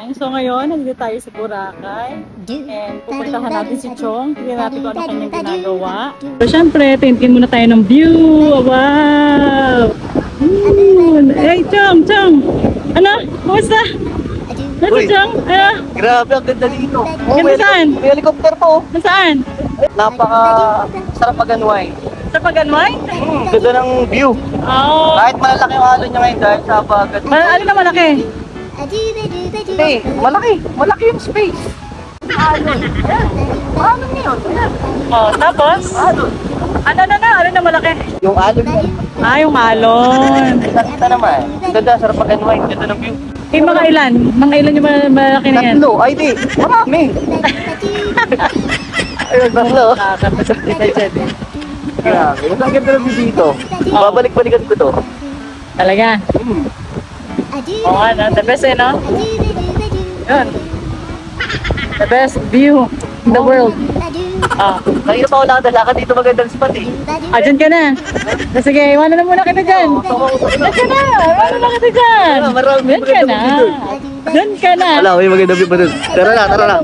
morning. So ngayon, nandito tayo sa Boracay. And pupuntahan natin si Chong. Tingnan natin kung ano kanyang ginagawa. So syempre, tintin muna tayo ng view. Wow! Hey, Chong! Chong! Ano? Kumusta? Ano, Chong? Ano? Grabe, ang ganda dito. Ganda saan? May helicopter po. Saan? Napaka sarap mag-unwind. Sa Paganway? Ganda ng view. Oo. Kahit malalaki yung halo niya ngayon dahil sa bagat. Ano na malaki? Hey, malaki. Malaki yung space. Alon. Ayan. Alon yun. Ayan. Oh, tapos? Alon. Ano na malaki? Yung alon yan. Ah, yung alon. Nakita naman. Ganda, sarap mag-unwind. Ganda ng view. Eh, mga ilan? Mga ilan yung malaki na yan? Tatlo. Ay, di. Marami. Ayun, tatlo. Nakakapasok ka dyan eh. Grabe. Ang ganda ng view dito. Babalik-balikan ko to. Talaga? Oo nga, no? The best eh, no? Yun. The best view in the world. Ah, Kanina pa ako nakadalakad dito magandang spot eh. dyan ka na. Sige, iwanan na muna kita dyan. Dyan ka na. Iwanan na kita dyan. Marami Dyan ka na. magandang view dun. Dyan ka na. Wala, may magandang view pa dun. Tara na, tara na.